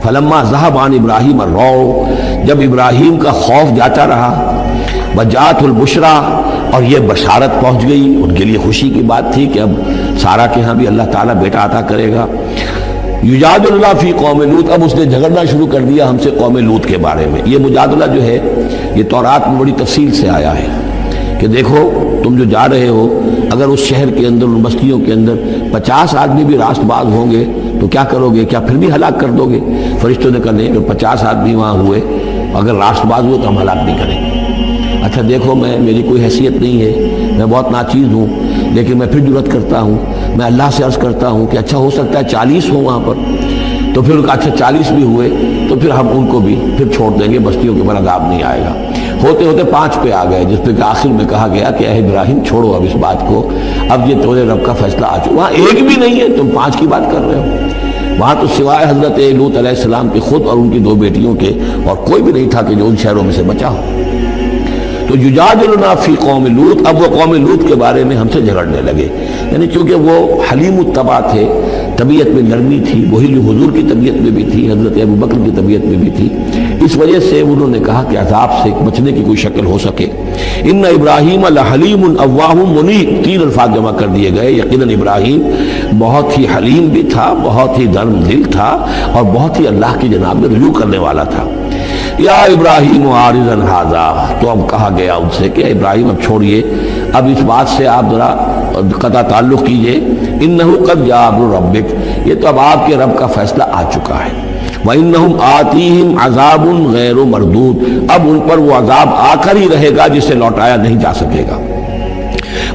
فلما ذهب عن ابراہیم الروع، جب ابراہیم کا خوف جاتا رہا، وجاءت البشرا، اور یہ بشارت پہنچ گئی، ان کے لیے خوشی کی بات تھی کہ اب سارا کے ہاں بھی اللہ تعالیٰ بیٹا عطا کرے گا۔ یجادلنا فی قوم لوط، اب اس نے جھگڑنا شروع کر دیا ہم سے قوم لوط کے بارے میں۔ یہ مجادلہ جو ہے یہ تورات میں بڑی تفصیل سے آیا ہے کہ دیکھو تم جو جا رہے ہو، اگر اس شہر کے اندر، ان بستیوں کے اندر 50 آدمی بھی راست باز ہوں گے تو کیا کرو گے؟ کیا پھر بھی ہلاک کر دو گے؟ فرشتوں نے کہا نہیں، اگر 50 آدمی وہاں ہوئے، اگر راست باز ہوئے تو ہم ہلاک نہیں کریں گے۔ اچھا دیکھو، میری کوئی حیثیت نہیں ہے، میں بہت ناچیز ہوں، لیکن میں پھر جرات کرتا ہوں، میں اللہ سے عرض کرتا ہوں کہ اچھا ہو سکتا ہے 40 ہوں وہاں پر، تو پھر اچھا 40 بھی ہوئے تو پھر ہم ان کو بھی پھر چھوڑ دیں گے، بستیوں کے اوپر عذاب نہیں آئے گا۔ ہوتے ہوتے 5 پہ آ گئے، جس پہ کہ آخر میں کہا گیا کہ اے ابراہیم چھوڑو اب اس بات کو، اب یہ تمہارے رب کا فیصلہ آ چکا۔ وہاں ایک بھی نہیں ہے، تم 5 کی بات کر رہے ہو۔ وہاں تو سوائے حضرت لوط علیہ السلام کے خود اور ان کی 2 بیٹیوں کے اور کوئی بھی نہیں تھا کہ جو ان شہروں میں سے بچا ہو۔ تو یجادلنا فی قوم لوط، اب وہ قوم لوط کے بارے میں ہم سے جھگڑنے لگے، یعنی چونکہ وہ حلیم الطبع تھے، طبیعت میں نرمی تھی، وہی جو حضور کی طبیعت میں بھی تھی، حضرت ابوبکر کی طبیعت میں بھی تھی، اس وجہ سے انہوں نے کہا کہ عذاب سے بچنے کی کوئی شکل ہو سکے۔ ان ابراہیم لحلیم اواہ منیب، 3 الفاظ جمع کر دیے گئے۔ یقیناً ابراہیم بہت ہی حلیم بھی تھا، بہت ہی نرم دل تھا، اور بہت ہی اللہ کی جناب میں رجوع کرنے والا تھا۔ یا ابراہیم عارضا ھذا، تو اب کہا گیا ان سے کہ ابراہیم اب چھوڑیے، اب اس بات سے آپ ذرا قطع تعلق کیجئے۔ انہ قد جاء امر ربک، یہ تو اب آپ کے رب کا فیصلہ آ چکا ہے۔ وانہم آتیہم عذاب غیر مردود، اب ان پر وہ عذاب آ کر ہی رہے گا جسے لوٹایا نہیں جا سکے گا۔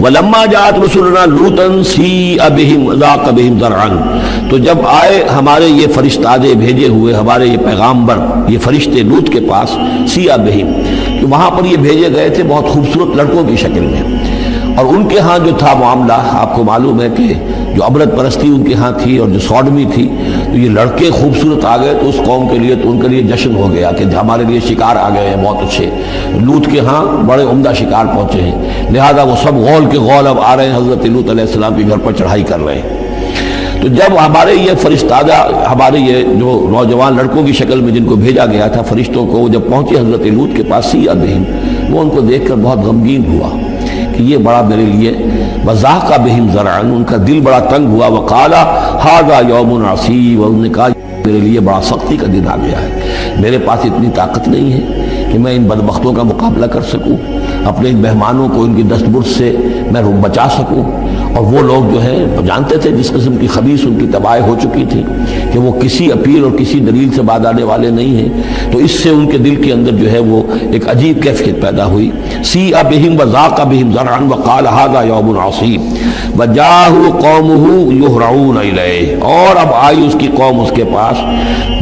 ولما جاءت رسلنا لوطا سیء بہم وضاق بہم ذرعا، تو جب آئے ہمارے یہ فرشتادے بھیجے ہوئے، ہمارے یہ پیغامبر، یہ فرشتے لوط کے پاس، سیء بہم، تو وہاں پر یہ بھیجے گئے تھے بہت خوبصورت لڑکوں کی شکل میں، اور ان کے ہاں جو تھا معاملہ، آپ کو معلوم ہے کہ جو عبرت پرستی ان کے ہاں تھی اور جو سوڈمی تھی، تو یہ لڑکے خوبصورت آ گئے تو اس قوم کے لیے، تو ان کے لیے جشن ہو گیا کہ ہمارے لیے شکار آ گئے ہیں بہت اچھے، لوط کے ہاں بڑے عمدہ شکار پہنچے ہیں، لہذا وہ سب غول کے غول اب آ رہے ہیں، حضرت لوط علیہ السلام کے گھر پر چڑھائی کر رہے ہیں۔ تو جب ہمارے یہ فرشتادہ، ہمارے یہ جو نوجوان لڑکوں کی شکل میں جن کو بھیجا گیا تھا فرشتوں کو، جب پہنچے حضرت لوط کے پاس سیء بہم، وہ ان کو دیکھ کر بہت غمگین ہوا کہ یہ بڑا میرے لیے، وضاق بہم ذرعا، ان کا دل بڑا تنگ ہوا، وقال ھذا یوم عصیب، اور انہوں نے کہا میرے لیے بڑا سختی کا دن آ گیا ہے، میرے پاس اتنی طاقت نہیں ہے کہ میں ان بدبختوں کا مقابلہ کر سکوں، اپنے ان مہمانوں کو ان کی دستبرد سے میں بچا سکوں۔ اور وہ لوگ جو ہیں جانتے تھے جس قسم کی خبیث ان کی تباہی ہو چکی تھی کہ وہ کسی اپیل اور کسی دلیل سے بعد آنے والے نہیں ہیں، تو اس سے ان کے دل کے اندر جو ہے وہ ایک عجیب کیفیت پیدا ہوئی۔ سیء بہم وضاق بہم ذرعا وقال ھذا یوم عصیب وجاءہ قومہ یہرعون الیہ، اور اب آئی اس کی قوم اس کے پاس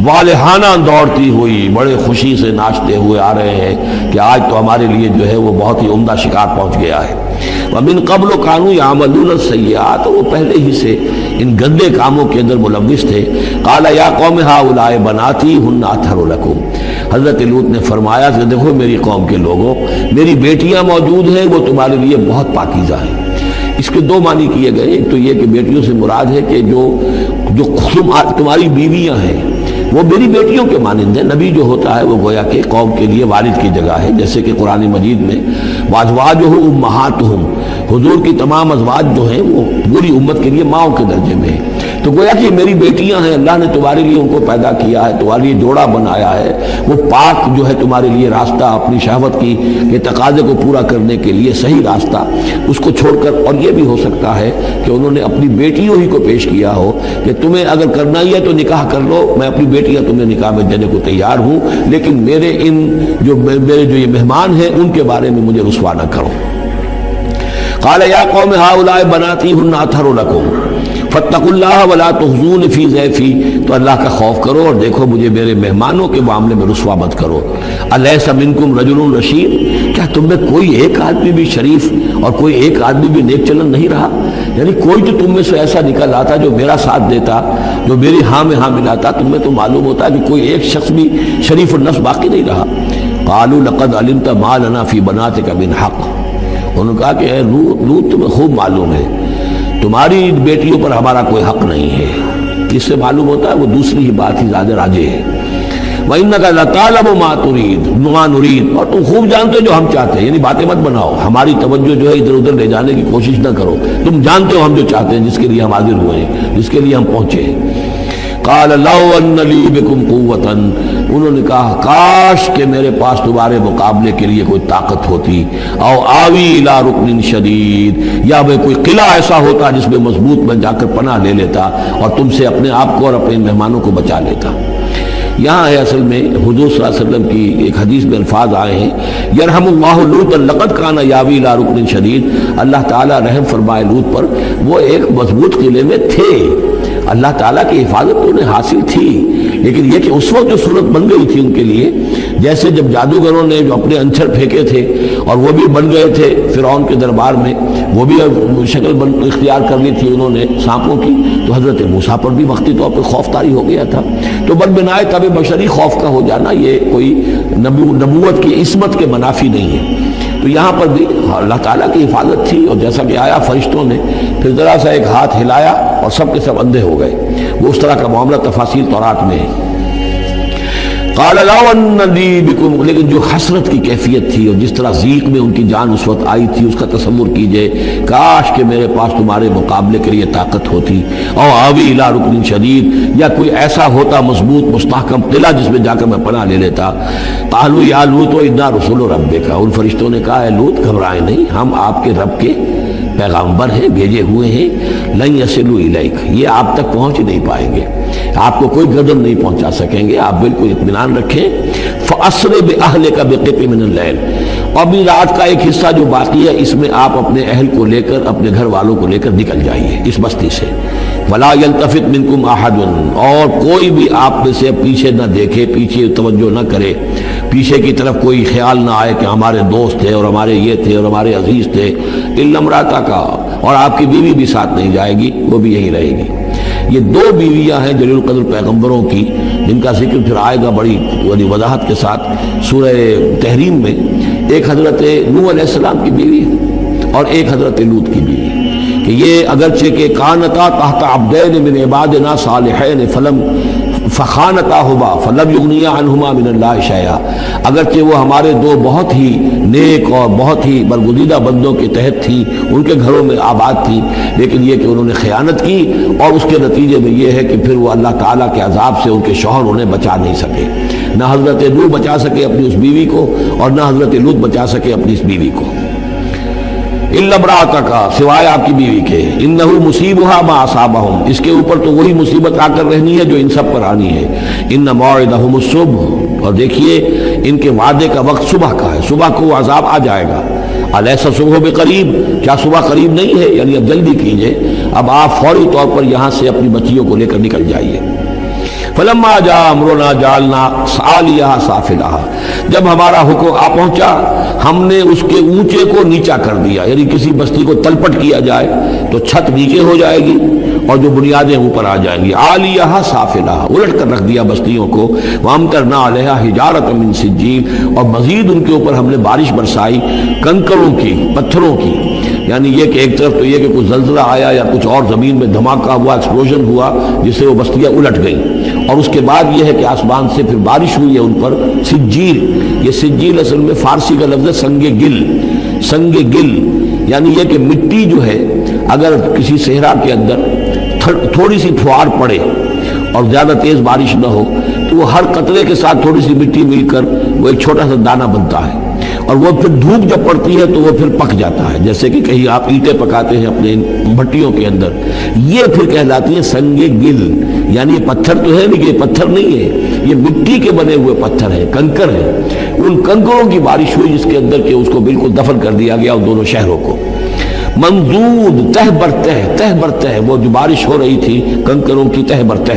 والہانہ دوڑتی ہوئی، بڑے خوشی سے ناچتے ہوئے آ رہے ہیں کہ آج تو ہمارے لیے جو ہے وہ بہت ہی عمدہ شکار پہنچ گیا ہے۔ ومن قبل كانوا يعملون السيئات، وہ پہلے ہی سے ان گندے کاموں کے اندر ملوث تھے۔ قال یا قوم هؤلاء بناتی هن اطہر لكم، حضرت لوط نے فرمایا کہ دیکھو میری قوم کے لوگوں، میری بیٹیاں موجود ہیں، وہ تمہارے لیے بہت پاکیزہ ہیں۔ اس کے 2 معنی کیے گئے، ایک تو یہ کہ بیٹیوں سے مراد ہے کہ جو تمہاری بیویاں ہیں وہ میری بیٹیوں کے مانند ہیں۔ نبی جو ہوتا ہے وہ گویا کہ قوم کے لیے والد کی جگہ ہے، جیسے کہ قرآن مجید میں وازواجہ امہاتہم، حضور کی تمام ازواج جو ہیں وہ پوری امت کے لیے ماؤں کے درجے میں ہیں، تو گویا کہ میری بیٹیاں ہیں، اللہ نے تمہارے لیے ان کو پیدا کیا ہے، تمہارے لیے جوڑا بنایا ہے، وہ پاک جو ہے تمہارے لیے راستہ اپنی شہوت کی کے تقاضے کو پورا کرنے کے لیے صحیح راستہ اس کو چھوڑ کر، اور یہ بھی ہو سکتا ہے کہ انہوں نے اپنی بیٹیوں ہی کو پیش کیا ہو کہ تمہیں اگر کرنا ہی ہے تو نکاح کر لو، میں اپنی بیٹیاں تمہیں نکاح میں دینے کو تیار ہوں، لیکن میرے جو یہ مہمان ہیں ان کے بارے میں مجھے رسوا نہ کرو۔ قال یا قوم هؤلاء بناتی هن اطہر لكم فاتقوا اللہ ولا تخزون فی ضیفی، تو اللہ کا خوف کرو اور دیکھو مجھے میرے مہمانوں کے معاملے میں رسوا مت کرو۔ الیس منکم رجل رشید، کیا تم میں کوئی ایک آدمی بھی شریف اور کوئی ایک آدمی بھی نیک چلن نہیں رہا؟ یعنی کوئی تو تم میں سے ایسا نکل آتا جو میرا ساتھ دیتا، جو میری ہاں میں ہاں ملاتا، تم میں تو معلوم ہوتا کہ کوئی ایک شخص بھی شریف النفس باقی نہیں رہا۔ قالوا لقد علمت ما لنا فی بناتک من حق، انہوں نے کہا کہ لوط تمہیں خوب معلوم ہے تمہاری بیٹیوں پر ہمارا کوئی حق نہیں ہے۔ اس سے معلوم ہوتا ہے وہ دوسری ہی بات ہی زیادہ راجے ہے۔ وَإِنَّكَ لَتَعْلَمُ مَا نُرِيدُ، اور تم خوب جانتے ہو جو ہم چاہتے ہیں، یعنی باتیں مت بناؤ، ہماری توجہ جو ہے ادھر ادھر لے جانے کی کوشش نہ کرو، تم جانتے ہو ہم جو چاہتے ہیں، جس کے لیے ہم حاضر ہوئے ہیں، جس کے لیے ہم پہنچے ہیں۔ قَالَ لَوْ أَنَّ لِي بِكُمْ قُوَّةً، انہوں نے کہا کاش کہ میرے پاس تمہارے مقابلے کے لیے کوئی طاقت ہوتی، او آوی الی رکن شدید، یا وہ کوئی قلعہ ایسا ہوتا جس میں مضبوط میں جا کر پناہ لے لیتا اور تم سے اپنے آپ کو اور اپنے مہمانوں کو بچا لیتا۔ یہاں ہے اصل میں حضور صلی اللہ علیہ وسلم کی ایک حدیث میں الفاظ آئے ہیں، یرحم اللہ لوطا لقد کان یاوی الی رکن شدید، اللہ تعالیٰ رحم فرمائے لوط پر، وہ ایک مضبوط قلعے میں تھے، اللہ تعالیٰ کی حفاظت تو انہیں حاصل تھی، لیکن یہ کہ اس وقت جو صورت بن گئی تھی ان کے لیے، جیسے جب جادوگروں نے جو اپنے انچر پھینکے تھے اور وہ بھی بن گئے تھے فرعون کے دربار میں، وہ بھی شکل اختیار کر لی تھی انہوں نے سانپوں کی، تو حضرت موسیٰ پر بھی وقتی طور پر خوف طاری ہو گیا تھا۔ تو بدبنائے طب بشری خوف کا ہو جانا یہ کوئی نبوت کی عصمت کے منافی نہیں ہے۔ تو یہاں پر بھی اللہ تعالیٰ کی حفاظت تھی، اور جیسا کہ آیا فرشتوں نے پھر ذرا سا ایک ہاتھ ہلایا اور سب کے سب اندھے ہو گئے، وہ اس طرح کا معاملہ تفاصیل تورات میں ہے۔ قال لو ان لی بکم، لیکن جو حسرت کی کیفیت تھی اور جس طرح ضیق میں ان کی جان اس وقت آئی تھی، اس کا تصور کیجئے، کاش کہ میرے پاس تمہارے مقابلے کے لیے طاقت ہوتی، او آوی الی رکن شدید، یا کوئی ایسا ہوتا مضبوط مستحکم قلعہ جس میں جا کر میں پناہ لے لیتا۔ قالوا یا لوط انا رسول ربک، ان فرشتوں نے کہا اے لوط گھبرائیں نہیں، ہم آپ کے رب کے پیغامبر ہیں، بھیجے ہوئے ہیں، لن یصلوا الیک، یہ آپ تک پہنچ نہیں پائیں گے، آپ کو کوئی گردن نہیں پہنچا سکیں گے، آپ بالکل اطمینان رکھیں۔ فَأَسْرِ بِأَهْلِكَ بِقِطْعٍ مِنَ اللَّيْلِ، اور بھی رات کا ایک حصہ جو باقی ہے اس میں آپ اپنے اہل کو لے کر، اپنے گھر والوں کو لے کر نکل جائیے اس بستی سے۔ وَلَا يَلْتَفِتْ مِنْكُمْ أَحَدٌ، اور کوئی بھی آپ میں سے پیچھے نہ دیکھے، پیچھے توجہ نہ کرے، پیچھے کی طرف کوئی خیال نہ آئے کہ ہمارے دوست تھے اور ہمارے یہ تھے اور ہمارے عزیز تھے، إِلَّا امْرَأَتَكَ، اور آپ کی بیوی بھی ساتھ نہیں جائے گی، وہ بھی یہیں رہے گی۔ یہ دو بیویاں ہیں جلیل القدر پیغمبروں کی، جن کا ذکر پھر آئے گا بڑی وضاحت کے ساتھ سورہ تحریم میں۔ ایک حضرت نوح علیہ السلام کی بیوی اور ایک حضرت لوط کی بیوی، کہ یہ اگرچہ کہ کانتا تحت عبدین من عبادنا صالحین فخانتاہما فلم یغنیا عنہما من اللہ شیئا، اگرچہ وہ ہمارے دو بہت ہی نیک اور بہت ہی برگزیدہ بندوں کے تحت تھی، ان کے گھروں میں آباد تھی، لیکن یہ کہ انہوں نے خیانت کی، اور اس کے نتیجے میں یہ ہے کہ پھر وہ اللہ تعالیٰ کے عذاب سے ان کے شوہر انہیں بچا نہیں سکے، نہ حضرت نوح بچا سکے اپنی اس بیوی کو، اور نہ حضرت لوط بچا سکے اپنی اس بیوی کو۔ الا امرأتک، سوائے آپ کی بیوی کے، انہ مصیبھا ما اصابہم، اس کے اوپر تو وہی مصیبت آ کر رہنی ہے جو ان سب پر آنی ہے۔ ان موعدہم الصبح، اور دیکھیے ان کے وعدے کا وقت صبح کا ہے، صبح کو وہ عذاب آ جائے گا۔ الیس الصبح بقریب، کیا صبح قریب نہیں ہے؟ یعنی اب جلدی کیجئے، اب آپ فوری طور پر یہاں سے اپنی بچیوں کو لے کر نکل جائیے۔ فلما جاء امرنا جعلنا عالیہا سافلہا، جب ہمارا حکم آ پہنچا ہم نے اس کے اونچے کو نیچا کر دیا، یعنی کسی بستی کو تلپٹ کیا جائے تو چھت نیچے ہو جائے گی اور جو بنیادیں اوپر آ جائیں گی، عالیہا سافلہا، الٹ کر رکھ دیا بستیوں کو۔ وامطرنا علیہا حجارۃ من سجیل، اور مزید ان کے اوپر ہم نے بارش برسائی کنکروں کی، پتھروں کی، یعنی یہ کہ ایک طرف تو یہ کہ کچھ زلزلہ آیا یا کچھ اور زمین میں دھماکہ ہوا، ایکسپلوژن ہوا جس سے وہ بستیاں الٹ گئیں، اور اس کے بعد یہ ہے کہ آسمان سے پھر بارش ہوئی ہے ان پر سجیل۔ یہ سجیل اصل میں فارسی کا لفظ ہے سنگ گل، سنگ گل یعنی یہ کہ مٹی جو ہے اگر کسی صحرا کے اندر تھوڑی سی پھوار پڑے اور زیادہ تیز بارش نہ ہو تو وہ ہر قطرے کے ساتھ تھوڑی سی مٹی مل کر وہ ایک چھوٹا سا دانہ بنتا ہے، اور وہ پھر دھوپ جب پڑتی ہے تو وہ پھر پک جاتا ہے، جیسے کہ کہیں آپ اینٹیں پکاتے ہیں اپنے بھٹیوں کے اندر، یہ پھر کہلاتی ہے سنگ گل، یعنی یہ پتھر تو ہے لیکن یہ پتھر نہیں ہے، یہ مٹی کے بنے ہوئے پتھر ہیں، کنکر ہیں۔ ان کنکروں کی بارش ہوئی جس کے اندر کہ اس کو بالکل دفن کر دیا گیا ان دونوں شہروں کو۔ منضود، تہ برتہ، وہ جو بارش ہو رہی تھی کنکروں کی تہ برتہ،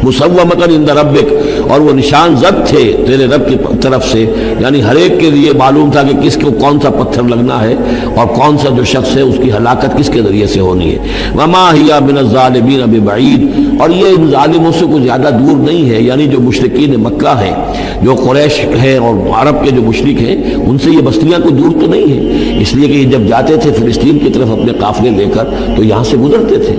مسومۃ عند ربک، اور وہ نشان زد تھے تیرے رب کی طرف سے، یعنی ہر ایک کے لیے معلوم تھا کہ کس کو کون سا پتھر لگنا ہے اور کون سا جو شخص ہے اس کی ہلاکت کس کے ذریعے سے ہونی ہے۔ وما ہی من الظالمین ببعید، اور یہ ان ظالموں سے کچھ زیادہ دور نہیں ہے، یعنی جو مشرکین مکہ ہیں، جو قریش ہیں اور عرب کے جو مشرک ہیں، ان سے یہ بستیاں کوئی دور تو نہیں ہیں، اس لیے کہ یہ جب جاتے تھے فلسطین کی طرف اپنے قافلے لے کر تو یہاں سے گزرتے تھے،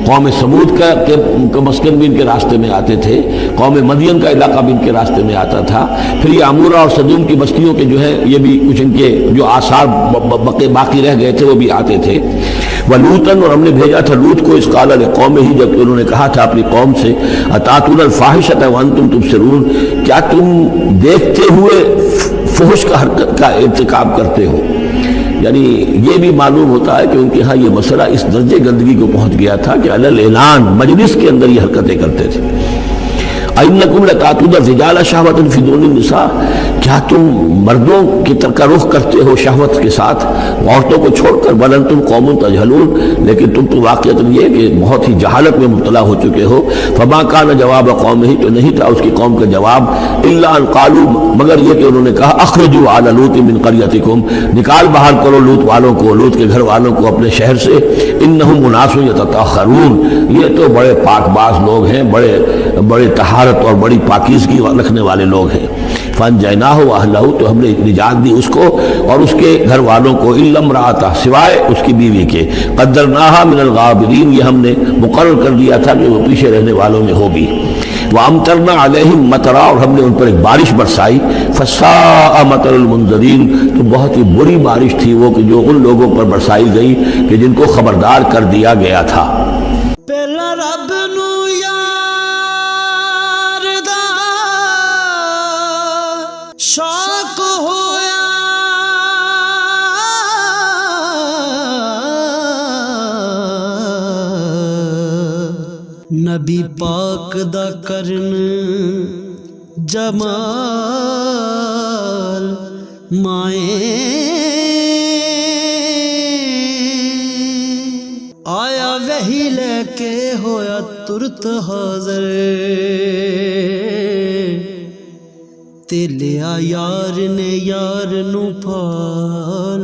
قوم سمود کا مسکن بھی ان کے راستے میں آتے تھے، قوم مدین کا علاقہ بھی ان کے راستے میں آتا تھا، پھر یہ عمورہ اور صدوم کی بستیوں کے جو ہے یہ بھی کچھ ان کے جو آثار باقی رہ گئے تھے وہ بھی آتے تھے۔ وَلُوطًا، اور ہم نے بھیجا تھا لوط کو، اذ قال لقومہ، جب کہ انہوں نے کہا تھا اپنی قوم سے، اتاتون الفاحشۃ وانتم تبصرون، کیا تم دیکھتے ہوئے فحش کا حرکت کا ارتکاب کرتے ہو؟ یعنی یہ بھی معلوم ہوتا ہے کہ ان کے ہاں یہ مسئلہ اس درجے گندگی کو پہنچ گیا تھا کہ علی الاعلان مجلس کے اندر یہ حرکتیں کرتے تھے۔ اِنَّکُمْ لَتَأْتُونَ الرِّجَالَ شَهْوَةً فِي دُونِ النِّسَاءِ، کیا تم مردوں کی طرف کا رخ کرتے ہو شہوت کے ساتھ عورتوں کو چھوڑ کر؟ بل انتم قوم تجہلون، لیکن تم تو واقعۃ یہ کہ بہت ہی جہالت میں مبتلا ہو چکے ہو۔ فما کان جواب قومہ، تو نہیں تھا اس کی قوم کا جواب، الا ان قالوا، مگر یہ کہ انہوں نے کہا، اخرجوا آل لوط من قریتکم، نکال باہر کرو لوط والوں کو، لوط کے گھر والوں کو اپنے شہر سے، انہم اناس یتطہرون، یہ تو بڑے پاک باز لوگ ہیں، بڑے طہارت اور بڑی پاکیزگی رکھنے والے لوگ ہیں۔ فانجیناہ واہلہ، تو ہم نے نجات دی اس کو اور اس کے گھر والوں کو، الا امرأتہ، سوائے اس کی بیوی کے، قدرناہا من الغابرین، یہ ہم نے مقرر کر دیا تھا کہ وہ پیچھے رہنے والوں میں ہوگی۔ وامطرنا علیہم مطرا، اور ہم نے ان پر ایک بارش برسائی، فساء مطر المنذرین، تو بہت ہی بری بارش تھی وہ کہ جو ان لوگوں پر برسائی گئی کہ جن کو خبردار کر دیا گیا تھا۔ پہلا رب نو یار دا شوق ہویا، نبی پاک دا کرن جمال مائیں، آیا وحی لے کے ہویا ترت حاضر، تے لیا یار نے یار نو پال